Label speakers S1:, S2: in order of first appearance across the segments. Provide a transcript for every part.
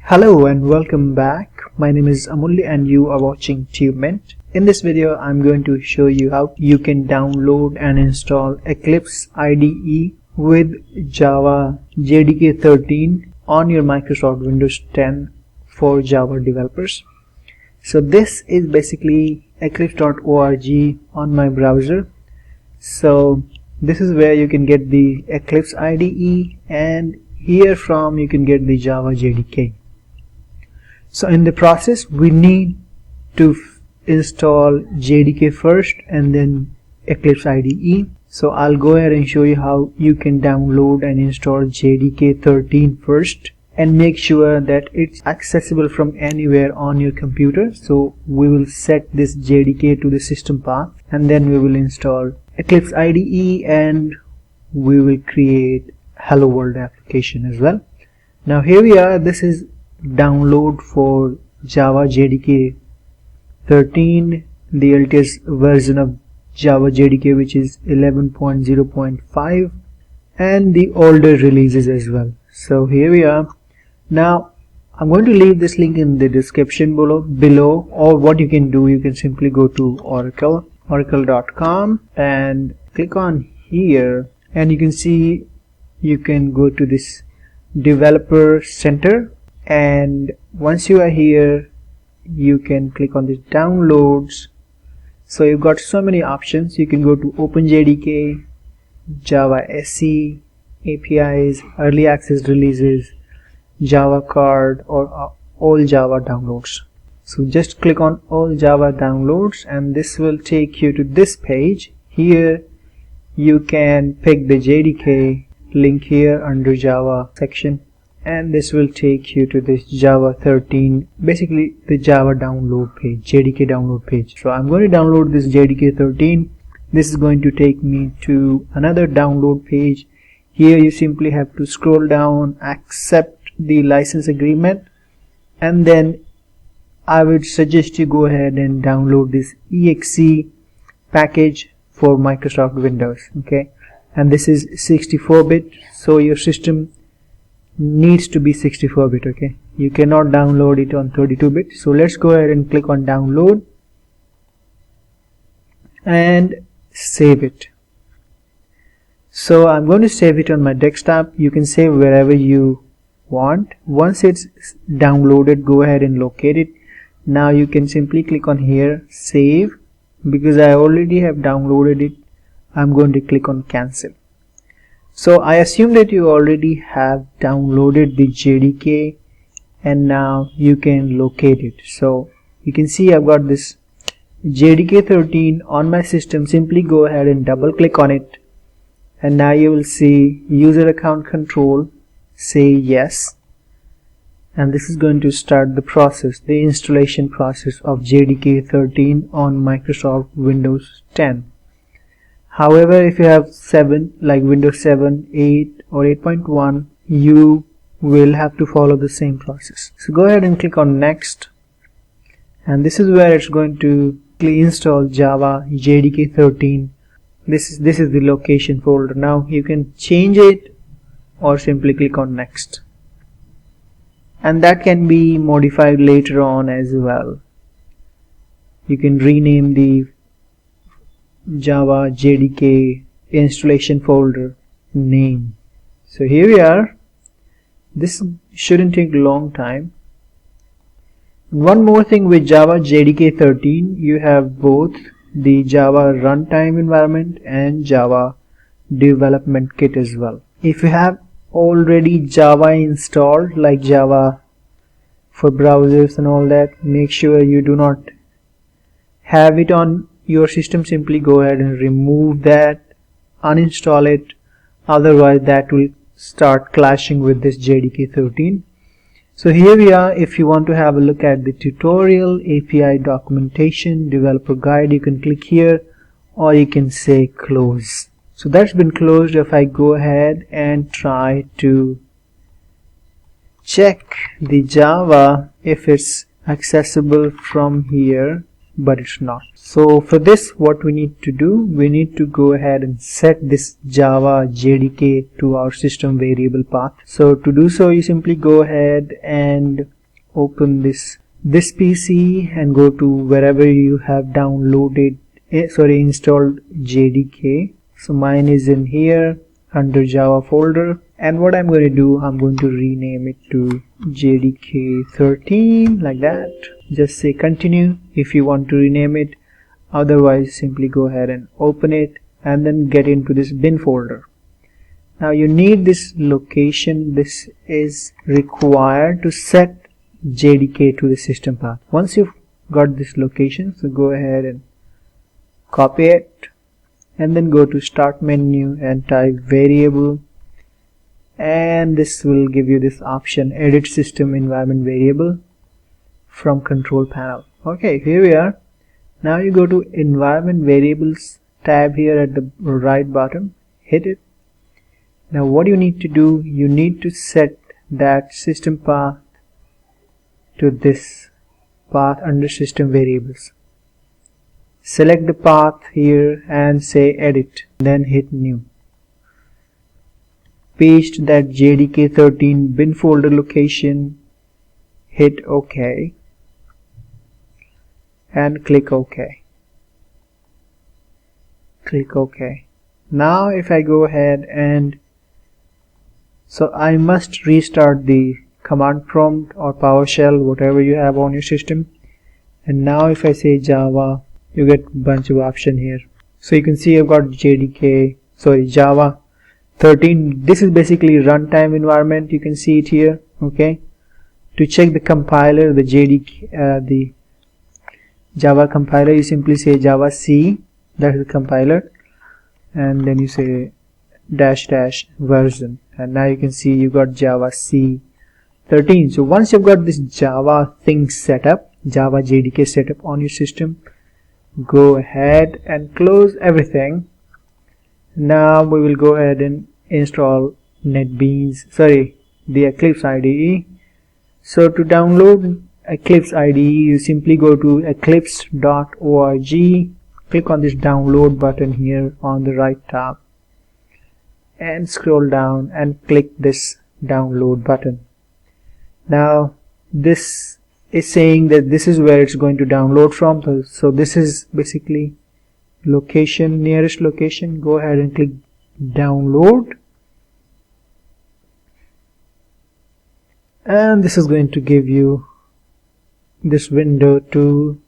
S1: Hello and welcome back. My name is Amulya and you are watching TubeMint. In this video I'm going to show you how you can download and install Eclipse IDE with Java JDK 13 on your Microsoft Windows 10 for Java developers. So this is basically eclipse.org on my browser. So this is where you can get the Eclipse IDE, and here from you can get the Java JDK. So in the process we need to install JDK first and then Eclipse IDE. So I'll go ahead and show you how you can download and install JDK 13 first and make sure that it's accessible from anywhere on your computer. So we will set this JDK to the system path and then we will install Eclipse IDE and we will create Hello World application as well. Now here we are. This is download for Java JDK 13, the latest version of Java JDK, which is 11.0.5, and the older releases as well. So here we are. Now I'm going to leave this link in the description below, or what you can do, you can simply go to oracle.com and click on here, and you can see you can go to this developer center, and once you are here you can click on this downloads. So you've got so many options. You can go to OpenJDK, Java SE, APIs, early access releases, Java card, or all Java downloads. So just click on all Java downloads and this will take you to this page. Here you can pick the JDK link here under Java section, and this will take you to this Java 13, basically the Java download page, JDK download page. So I'm going to download this JDK 13. This is going to take me to another download page. Here you simply have to scroll down, accept the license agreement, and then I would suggest you go ahead and download this exe package for Microsoft Windows. Okay, and this is 64-bit, so your system needs to be 64-bit. Okay, you cannot download it on 32-bit. So let's go ahead and click on download and save it. So I'm going to save it on my desktop. You can save wherever you want. Once it's downloaded, go ahead and locate it. Now you can simply click on here, save. Because I already have downloaded it, I'm going to click on cancel. So I assume that you already have downloaded the JDK and now you can locate it. So you can see I've got this JDK 13 on my system. Simply go ahead and double click on it, and now you will see user account control, say yes, and this is going to start the process, the installation process of JDK 13 on Microsoft Windows 10. However, if you have 7 like Windows 7, 8 or 8.1, you will have to follow the same process. So go ahead and click on next, and this is where it's going to install Java JDK 13. This is the location folder. Now you can change it or simply click on next, and that can be modified later on as well. You can rename the Java JDK installation folder name. So here we are. This shouldn't take a long time. One more thing with Java JDK 13, you have both the Java runtime environment and Java development kit as well. If you have already Java installed, like Java for browsers and all that, make sure you do not have it on your system. Simply go ahead and remove that, uninstall it, otherwise that will start clashing with this JDK 13. So here we are. If you want to have a look at the tutorial, API documentation, developer guide, you can click here, or you can say close. So that's been closed. If I go ahead and try to check the Java if it's accessible from here, but it's not. So for this, what we need to do, we need to go ahead and set this Java JDK to our system variable path. So to do so, you simply go ahead and open this PC and go to wherever you have downloaded installed JDK. So mine is in here under Java folder, and what I'm going to do, I'm going to rename it to JDK 13 like that. Just say continue if you want to rename it, otherwise simply go ahead and open it and then get into this bin folder. Now you need this location. This is required to set JDK to the system path. Once you've got this location, so go ahead and copy it and then go to start menu and type variable, and this will give you this option, edit system environment variable from control panel. Okay, here we are. Now you go to environment variables tab here at the right bottom, hit it. Now what you need to do, you need to set that system path to this path under system variables. Select the path here and say edit, then hit new. Paste that JDK 13 bin folder location, hit OK and click OK. Click OK. Now if I go ahead and so I must restart the command prompt or PowerShell, whatever you have on your system, and now if I say Java, you get a bunch of options here. So you can see I've got Java 13. This is basically runtime environment. You can see it here. Okay. To check the compiler, the JDK, the Java compiler, you simply say Java C. That is the compiler, and then you say -- version, and now you can see you got Java C 13. So once you've got this Java thing set up, Java JDK set up on your system, go ahead and close everything. Now we will go ahead and install the Eclipse IDE. So to download Eclipse IDE, you simply go to eclipse.org, click on this download button here on the right top and scroll down and click this download button. Now this is saying that this is where it's going to download from. So this is basically location, nearest location. Go ahead and click download, and this is going to give you this window to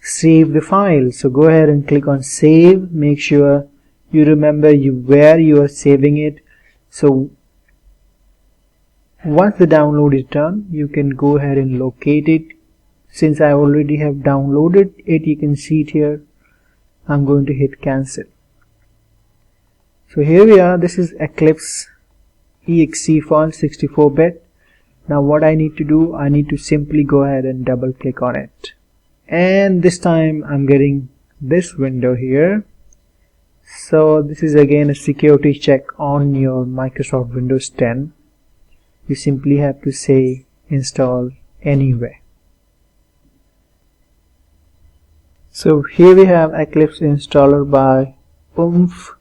S1: save the file. So go ahead and click on save. Make sure you remember where you are saving it. So once the download is done, you can go ahead and locate it. Since I already have downloaded it, you can see it here. I'm going to hit cancel. So here we are. This is Eclipse exe file 64-bit. Now what I need to do, I need to simply go ahead and double click on it, and this time I'm getting this window here. So this is again a security check on your Microsoft Windows 10. You simply have to say install anyway. So here we have Eclipse installer by oomph,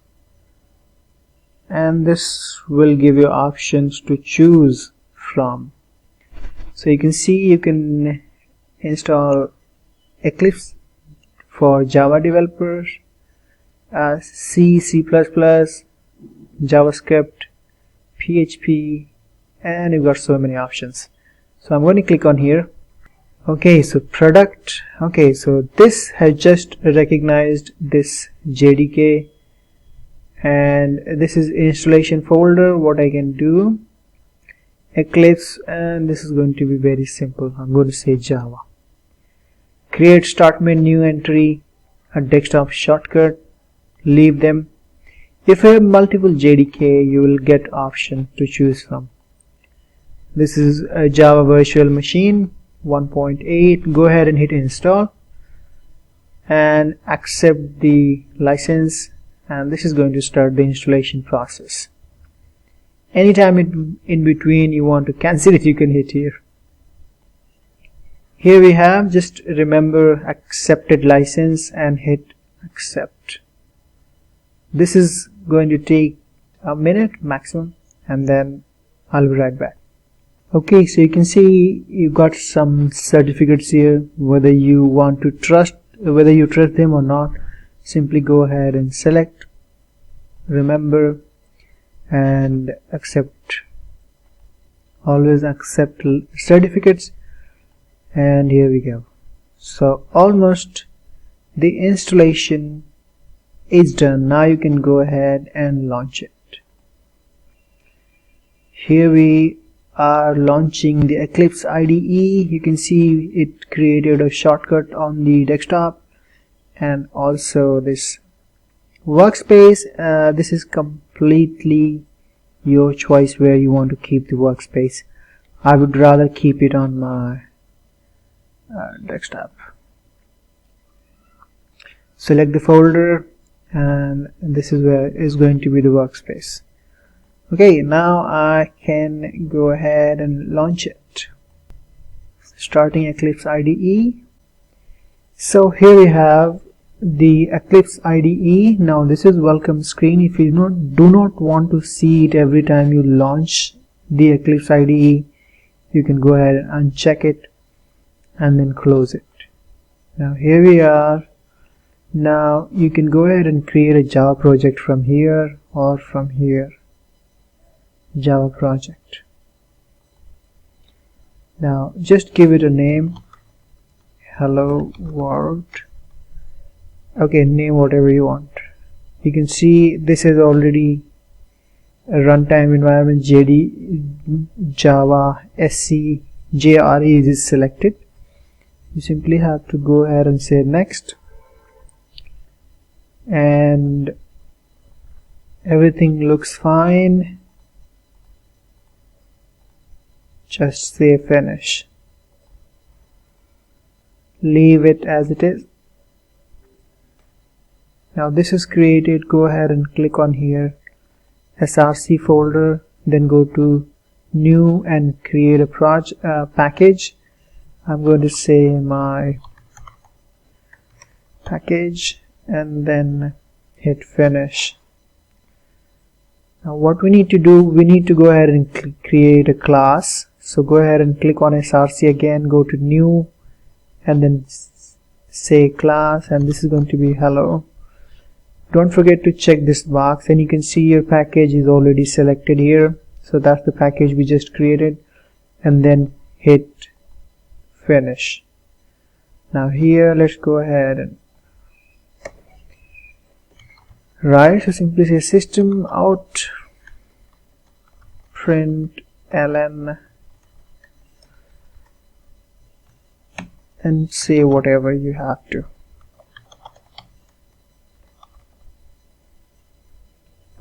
S1: and this will give you options to choose from. So you can see you can install Eclipse for Java developers, C, C++, JavaScript, PHP, and you've got so many options. So I'm going to click on here. Okay, so product. Okay, so this has just recognized this JDK, and this is installation folder. What I can do, Eclipse, and this is going to be very simple. I'm going to say Java. Create start menu entry, a desktop shortcut, leave them. If you have multiple JDK, you will get option to choose from. This is a Java virtual machine 1.8. Go ahead and hit install and accept the license, and this is going to start the installation process. Anytime in between you want to cancel it, you can hit here. Here we have, just remember accepted license and hit accept. This is going to take a minute maximum, and then I'll be right back. Okay, so you can see you got some certificates here. Whether you trust them or not, simply go ahead and select remember and accept. Always accept certificates, and here we go. So almost the installation is done. Now you can go ahead and launch it. Here we are launching the Eclipse IDE. You can see it created a shortcut on the desktop, and also this workspace. This is completely your choice where you want to keep the workspace. I would rather keep it on my desktop. Select the folder, and this is where is going to be the workspace. Okay, now I can go ahead and launch it. Starting Eclipse IDE. So here we have the Eclipse IDE. Now this is welcome screen. If you do not want to see it every time you launch the Eclipse IDE, you can go ahead and uncheck it and then close it. Now here we are. Now you can go ahead and create a Java project from here or from here. Java project. Now just give it a name. Hello world. Okay, name whatever you want. You can see this is already a runtime environment. Java SC JRE is selected. You simply have to go ahead and say next, and everything looks fine. Just say finish. Leave it as it is. Now this is created. Go ahead and click on here, src folder, then go to new and create a package. I'm going to say my package, and then hit finish. Now what we need to do, we need to go ahead and create a class. So go ahead and click on src again, go to new, and then say class, and this is going to be hello. Don't forget to check this box, and you can see your package is already selected here. So that's the package we just created, and then hit finish. Now here let's go ahead and write. So simply say system out print ln and say whatever you have to.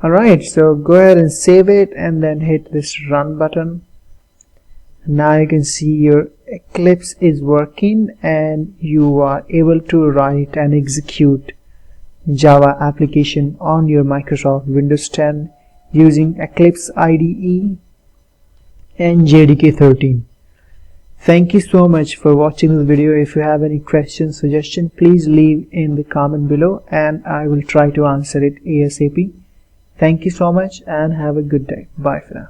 S1: Alright, so go ahead and save it and then hit this run button. Now you can see your Eclipse is working, and you are able to write and execute Java application on your Microsoft Windows 10 using Eclipse IDE and JDK 13. Thank you so much for watching this video. If you have any questions, suggestions, please leave in the comment below, and I will try to answer it ASAP. Thank you so much and have a good day. Bye for now.